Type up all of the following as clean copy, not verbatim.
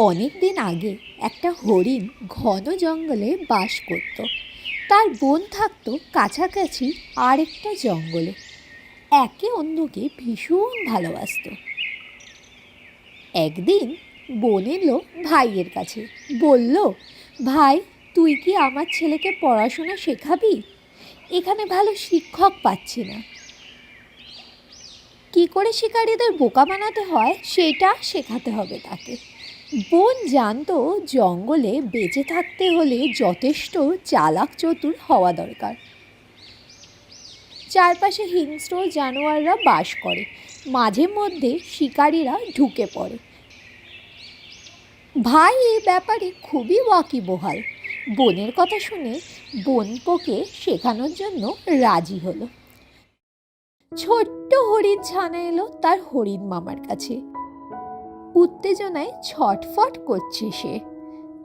অনেক দিন আগে একটা হরিণ ঘন জঙ্গলে বাস করত। তার বোন থাকতো কাছাকাছি আরেকটা জঙ্গলে। একে অন্যকে ভীষণ ভালোবাসতো। একদিন বোন এলো ভাইয়ের কাছে, বলল, ভাই, তুই কি আমার ছেলেকে পড়াশোনা শেখাবি? এখানে ভালো শিক্ষক পাচ্ছি না। কি করে শিকারীদের বোকা বানাতে হয় সেটা শেখাতে হবে তাকে। বোন জানতো জঙ্গলে বেঁচে থাকতে হলে যথেষ্ট চালাক চতুর হওয়া দরকার। চারপাশে হিংস্র জানোয়াররা বাস করে, মাঝে মধ্যে শিকারীরা ঢুকে পড়ে। ভাই এই ব্যাপারে খুবই ওয়াকিবহাল। বোনের কথা শুনে বোনপোকে শেখানোর জন্য রাজি হলো। ছোট্ট হরিণ ছানা এলো তার হরিণ মামার কাছে। উত্তেজনায় ছটফট করছে সে।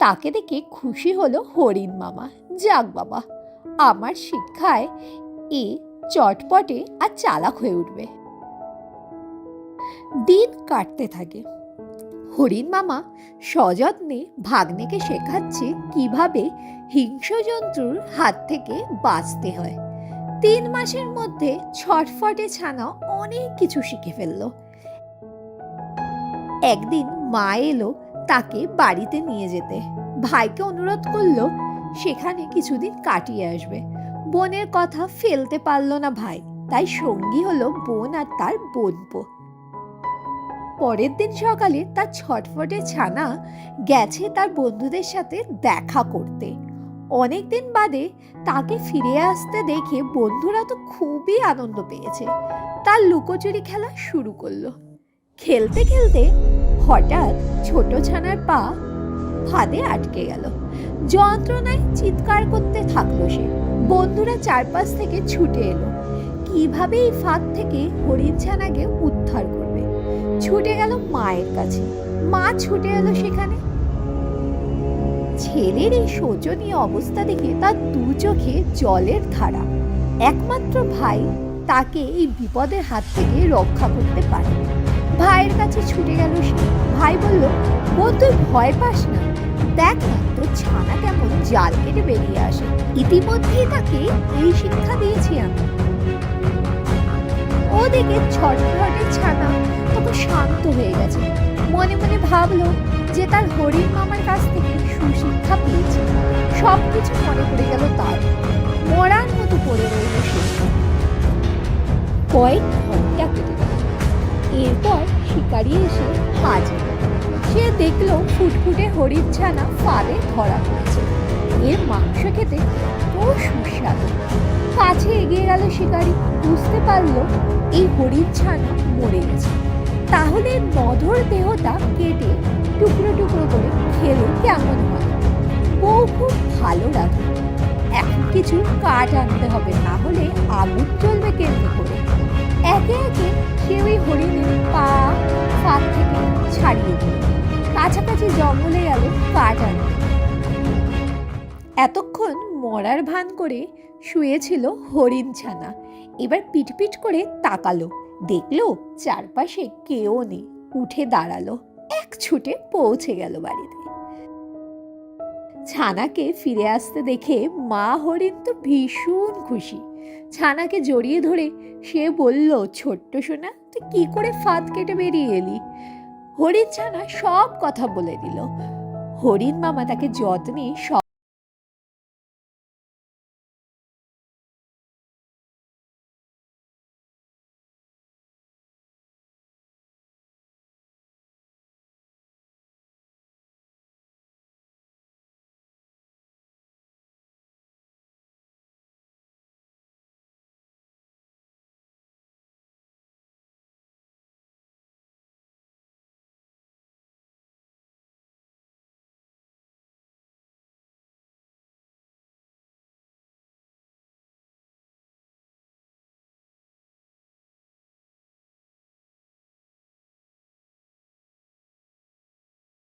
তাকে দেখে খুশি হলো হরিণ মামা। যাক বাবা, আমার শিক্ষায় এ চটপটে আর চালাক হয়ে উঠবে। দিন কাটতে থাকে। হরিণ মামা সযত্নে ভাগ্নেকে শেখাচ্ছে কিভাবে হিংস্র জন্তুর হাত থেকে বাঁচতে হয়। 3 মাসের মধ্যে ছটফটে ছানা অনেক কিছু শিখে ফেললো। একদিন মা এলো তাকে বাড়িতে নিয়ে যেতে। ভাইকে অনুরোধ করলো সেখানে কিছুদিন কাটিয়ে আসবে। বোনের কথা ফেলতে পারলো না ভাই, তাই সঙ্গী হলো বোন আর তার বোনপো। পরের দিন সকালে তার ছটফটে ছানা গেছে তার বন্ধুদের সাথে দেখা করতে। অনেকদিন বাদে তাকে ফিরে আসতে দেখে বন্ধুরা তো খুবই আনন্দ পেয়েছে। তার লুকোচুরি খেলা শুরু করলো। খেলতে খেলতে হঠাৎ ছোট ছানার পা ফাঁদে আটকে গেল। যন্ত্রণায় চিৎকার করতে থাকলো সে। বন্ধুরা চারপাশ থেকে ছুটে এলো। কিভাবে এই ফাঁদ থেকে হরিণ ছানাকে উদ্ধার করবে। ছুটে গেল মায়ের কাছে। মা ছুটে এলো সেখানে। ছেলের এই শোচনীয় অবস্থা দেখে তার 2 চোখে জলের ধারা। একমাত্র ভাই তাকে এই বিপদের হাত থেকে রক্ষা করতে পারে। ভাইয়ের কাছে ছুটে গেল সে। ভাই বলল, বোন, তুই ভয় পাস না, দেখ না তোর ছানা কেমন জাল কেটে বেরিয়ে আসে। ইতিমধ্যেই তাকে এই শিক্ষা দিয়েছি আমি। ওদিকে ছটফটে ছানা তখন শান্ত হয়ে গেছে। মনে মনে ভাবলো যে তার হরিণ মামার কাছ থেকে সুশিক্ষা পেয়েছে। সবকিছু মনে পড়ে গেল তার। মরার মতো পড়ে রইল সে। কয়েক ঘন্টা কেটে গেল। এরপর শিকারি এসে হাজির। সে দেখলো ফুটফুটে হরিণ ছানা ফাঁদে ধরা পড়েছে। এর মাংস খেতে খুব সুস্বাদু। কাছে এগিয়ে গেল শিকারি। বুঝতে পারলো এই হরিণ ছানা মরে গেছে। তাহলে নধর দেহটা কেটে টুকরো টুকরো করে খেলে কেমন হয়? বউ খুব ভালো লাগে। এখন কিছু কাঠ আনতে হবে, না হলে আগুন জ্বলবে কেমনে করে। একে একে সে ওই হরিণের পা ফাঁদ থেকে ছাড়িয়ে দিল। কাছাকাছি জঙ্গলে গেল কাঠ আনতে। এতক্ষণ মরার ভান করে শুয়েছিল হরিণ ছানা। এবার পিটপিট করে তাকালো, দেখলো চারপাশে কেউ নেই। উঠে দাঁড়ালো, এক ছুটে পৌঁছে গেল বাড়িতে। ছানাকে ফিরে আসতে দেখে মা হরিণ তো ভীষণ খুশি। ছানাকে জড়িয়ে ধরে সে বলল, ছোট্ট সোনা, তুই কি করে ফাঁদ কেটে বেরিয়ে এলি? হরিণ ছানা সব কথা বলে দিল। হরিণ মামা তাকে যত্নে